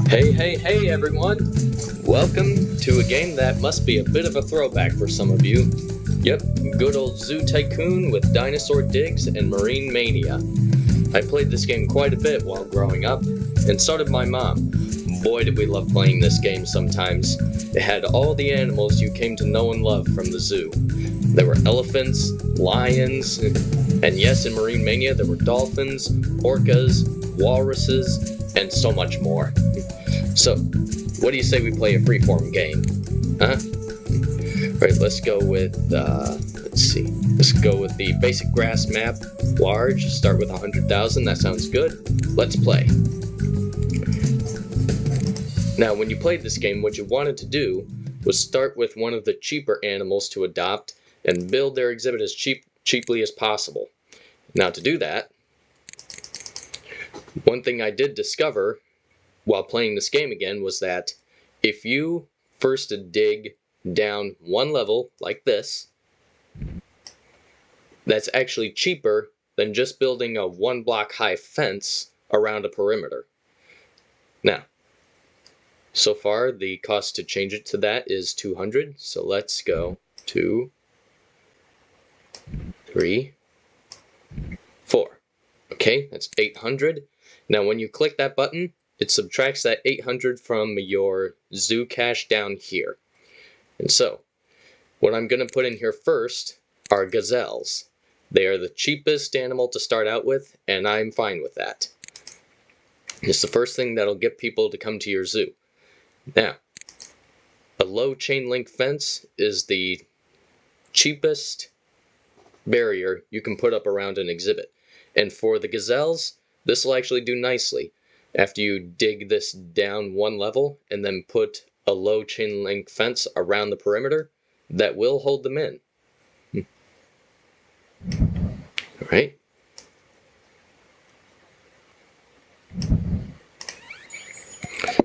Hey everyone! Welcome to a game that must be a bit of a throwback for some of you. Yep, good old Zoo Tycoon with dinosaur digs and marine mania. I played this game quite a bit while growing up, and so did my mom. Boy did we love playing this game sometimes. It had all the animals you came to know and love from the zoo. There were elephants, lions, and yes, in Marine Mania there were dolphins, orcas, walruses, and so much more. So, what do you say we play a freeform game? Huh? Alright, let's go with, let's go with the basic grass map, large, start with 100,000, that sounds good. Let's play. Now, when you played this game, what you wanted to do was start with one of the cheaper animals to adopt and build their exhibit as cheaply as possible. Now, to do that, one thing I did discover while playing this game again was that if you first dig down one level like this, that's actually cheaper than just building a 1-block high fence around a perimeter. Now, so far the cost to change it to that is 200, so let's go 2, 3, 4. Okay, that's 800. Now when you click that button, it subtracts that 800 from your zoo cash down here. And so, what I'm going to put in here first are gazelles. They are the cheapest animal to start out with, and I'm fine with that. It's the first thing that'll get people to come to your zoo. Now, a low chain link fence is the cheapest barrier you can put up around an exhibit. And for the gazelles, this will actually do nicely. After you dig this down one level and then put a low chain link fence around the perimeter, that will hold them in. Alright.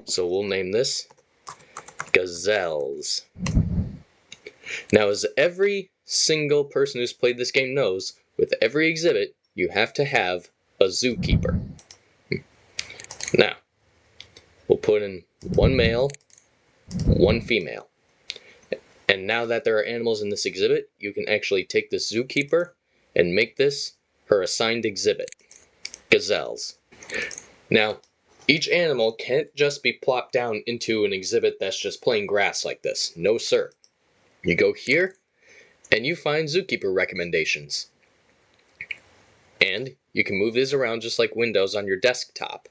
So we'll name this Gazelles. Now, as every single person who's played this game knows, with every exhibit, you have to have a zookeeper. Now, we'll put in one male, one female. And now that there are animals in this exhibit, you can actually take this zookeeper and make this her assigned exhibit. Gazelles. Now, each animal can't just be plopped down into an exhibit that's just plain grass like this. No, sir. You go here, and you find zookeeper recommendations. And you can move these around just like windows on your desktop.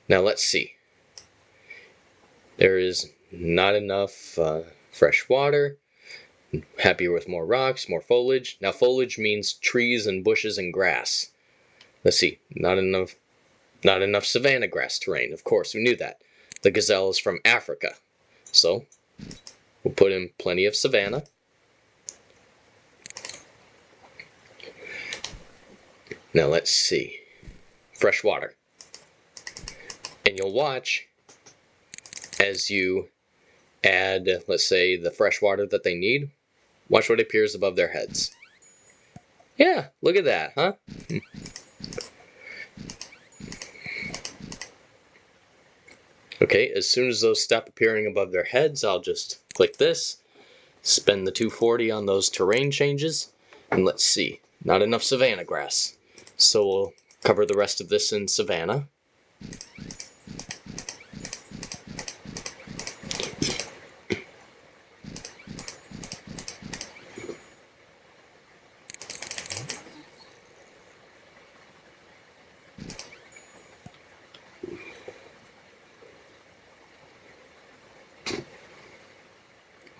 Now let's see. There is not enough fresh water. Happier with more rocks, more foliage. Now foliage means trees and bushes and grass. Let's see. Not enough savanna grass terrain. Of course, we knew that. The gazelle is from Africa. So we'll put in plenty of savanna. Now let's see. Fresh water. And you'll watch as you add, let's say, the fresh water that they need. Watch what appears above their heads. Yeah, look at that, huh? Okay, as soon as those stop appearing above their heads, I'll just click this, spend the 240 on those terrain changes, and let's see, not enough savanna grass. So we'll cover the rest of this in savanna.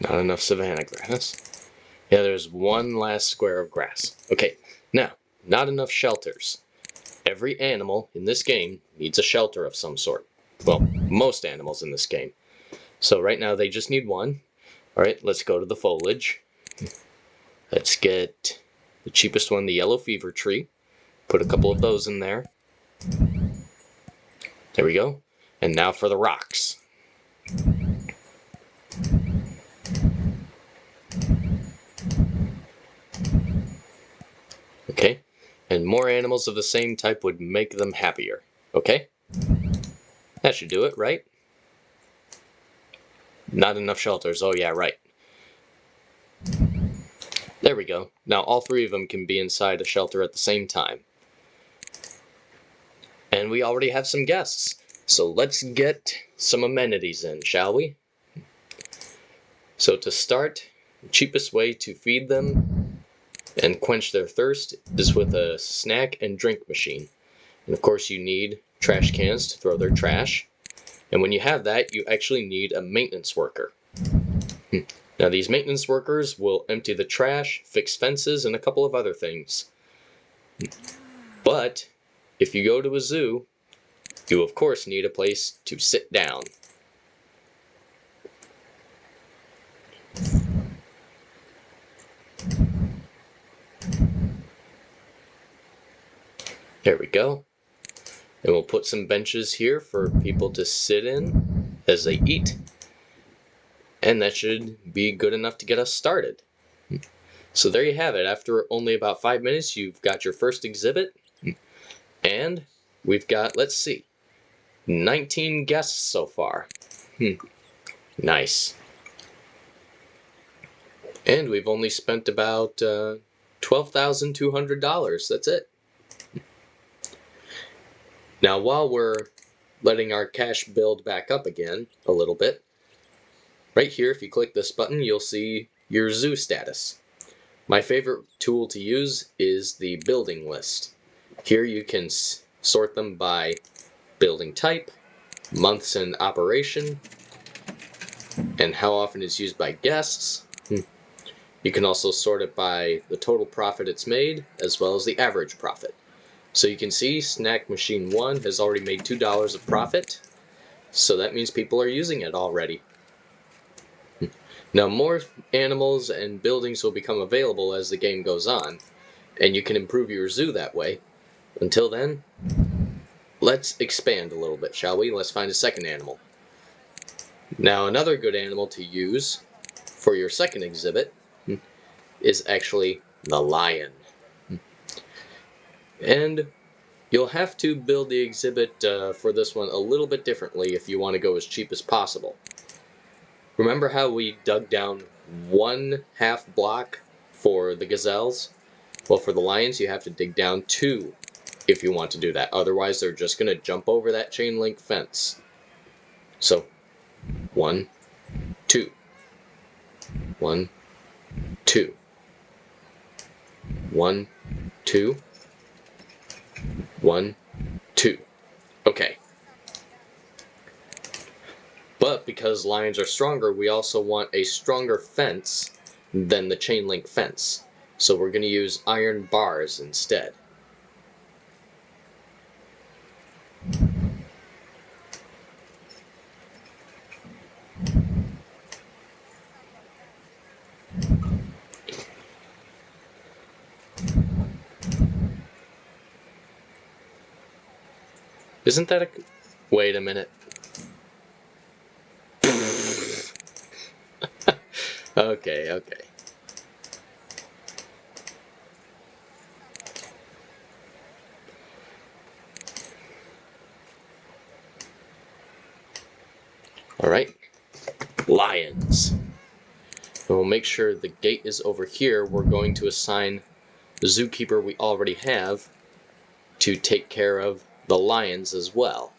Not enough savanna grass. Yeah, there's one last square of grass. Okay, now, not enough shelters. Every animal in this game needs a shelter of some sort. Well, most animals in this game. So right now they just need one. Alright, let's go to the foliage. Let's get the cheapest one, the yellow fever tree. Put a couple of those in there. There we go. And now for the rocks. Okay, And more animals of the same type would make them happier. Okay? That should do it, right? Not enough shelters. Oh yeah, right. There we go. Now all three of them can be inside a shelter at the same time. And we already have some guests. So let's get some amenities in, shall we? So to start, the cheapest way to feed them and quench their thirst is with a snack and drink machine. And of course you need trash cans to throw their trash. And when you have that, you actually need a maintenance worker. Now these maintenance workers will empty the trash, fix fences, and a couple of other things. But if you go to a zoo, you of course need a place to sit down. There we go. And we'll put some benches here for people to sit in as they eat. And that should be good enough to get us started. So there you have it. After only about 5 minutes, you've got your first exhibit. And we've got, let's see, 19 guests so far. Nice. And we've only spent about $12,200. That's it. Now while we're letting our cash build back up again a little bit, right here if you click this button you'll see your zoo status. My favorite tool to use is the building list. Here you can sort them by building type, months in operation, and how often it's used by guests. You can also sort it by the total profit it's made as well as the average profit. So you can see Snack Machine 1 has already made $2 of profit, so that means people are using it already. Now more animals and buildings will become available as the game goes on, and you can improve your zoo that way. Until then, let's expand a little bit, shall we? Let's find a second animal. Now another good animal to use for your second exhibit is actually the lion. And you'll have to build the exhibit for this one a little bit differently if you want to go as cheap as possible. Remember how we dug down 1/2 block for the gazelles? Well, for the lions you have to dig down 2 if you want to do that. Otherwise they're just going to jump over that chain link fence. So 1, 2, 1, 2, 1, 2, 1, 2. Okay. But because lions are stronger, we also want a stronger fence than the chain link fence. So we're going to use iron bars instead. Isn't that a... Wait a minute. Okay. Alright. Lions. And we'll make sure the gate is over here. We're going to assign the zookeeper we already have to take care of the lions as well.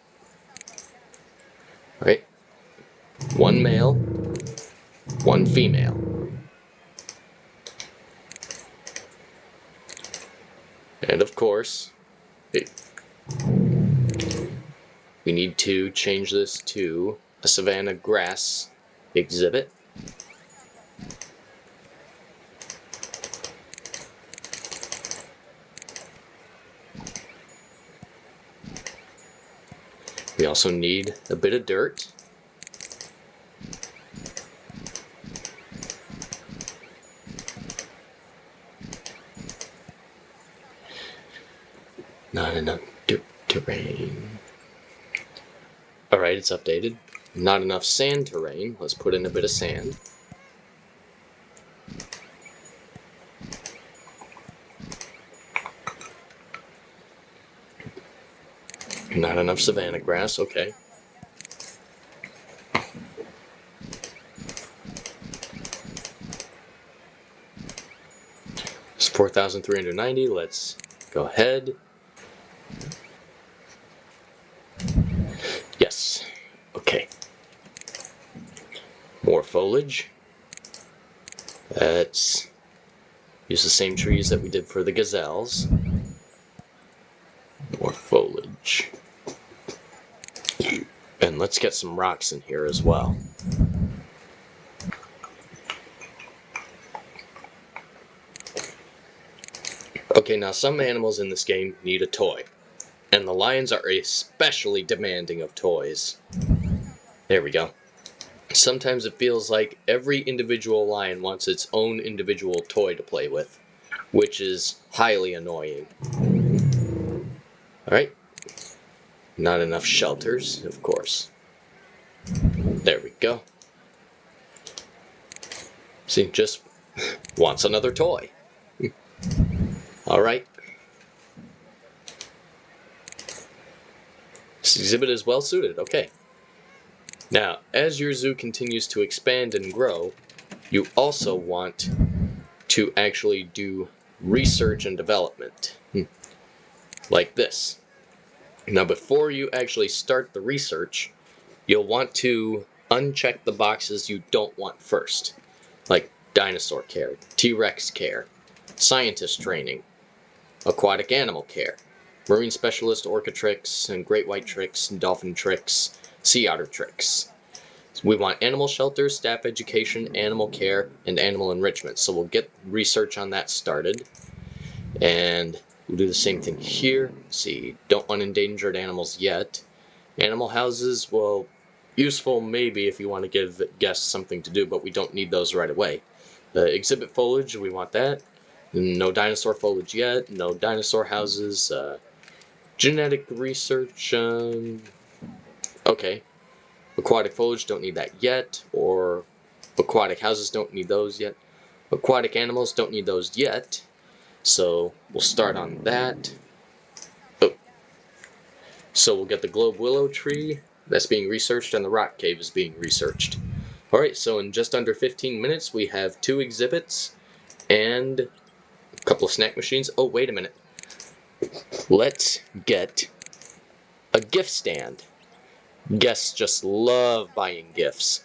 Right? 1 male, 1 female. And of course, we need to change this to a savanna grass exhibit. We also need a bit of dirt. Not enough terrain. Alright, it's updated. Not enough sand terrain. Let's put in a bit of sand. Not enough savanna grass, okay. It's 4,390. Let's go ahead. Yes. Okay. More foliage. Let's use the same trees that we did for the gazelles. More foliage. And let's get some rocks in here as well. Okay, now some animals in this game need a toy. And the lions are especially demanding of toys. There we go. Sometimes it feels like every individual lion wants its own individual toy to play with, which is highly annoying. Alright. Not enough shelters, of course. There we go. See, just wants another toy. Alright. This exhibit is well suited, okay. Now, as your zoo continues to expand and grow, you also want to actually do research and development. Like this. Now, before you actually start the research, you'll want to uncheck the boxes you don't want first, like dinosaur care, T-Rex care, scientist training, aquatic animal care, marine specialist orca tricks, and great white tricks, and dolphin tricks, sea otter tricks. So we want animal shelter, staff education, animal care, and animal enrichment. So we'll get research on that started. And we'll do the same thing here. Let's see, don't want endangered animals yet. Animal houses, well, useful maybe if you want to give guests something to do, but we don't need those right away. Exhibit foliage, we want that. No dinosaur foliage yet. No dinosaur houses. Genetic research, okay. Aquatic foliage, don't need that yet. Or aquatic houses, don't need those yet. Aquatic animals, don't need those yet. So we'll start on that. Oh. So we'll get the globe willow tree. That's being researched, and the rock cave is being researched. Alright, so in just under 15 minutes, we have 2 exhibits and a couple of snack machines. Oh, wait a minute. Let's get a gift stand. Guests just love buying gifts.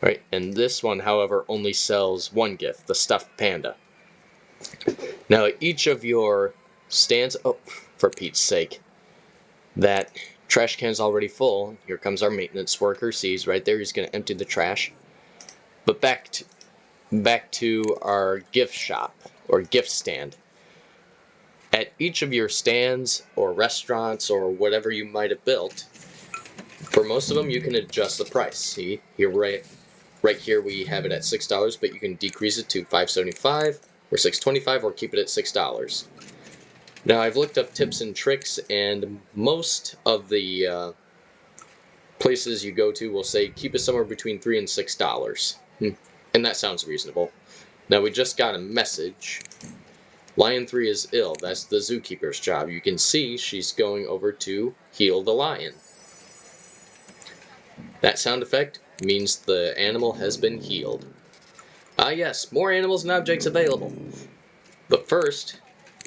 Right, and this one, however, only sells one gift, the stuffed panda. Now, each of your stands... Oh, for Pete's sake. That trash can's already full. Here comes our maintenance worker. See, he's right there. He's going to empty the trash. But back to our gift shop, or gift stand. At each of your stands or restaurants or whatever you might have built, for most of them you can adjust the price. See, here right here we have it at $6, but you can decrease it to $5.75 or $6.25 or keep it at $6. Now I've looked up tips and tricks, and most of the places you go to will say keep it somewhere between $3 and $6. And that sounds reasonable. Now we just got a message. Lion 3 is ill. That's the zookeeper's job. You can see she's going over to heal the lion. That sound effect means the animal has been healed. Ah yes, more animals and objects available. But first,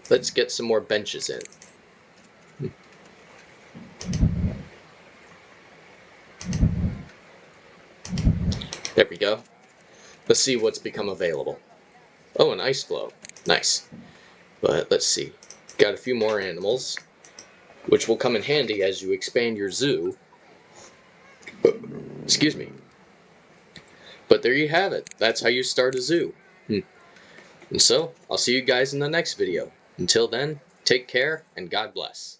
let's get some more benches in. There we go. Let's see what's become available. Oh, an ice globe. Nice. But let's see. Got a few more animals, which will come in handy as you expand your zoo. Excuse me. But there you have it. That's how you start a zoo. And so, I'll see you guys in the next video. Until then, take care and God bless.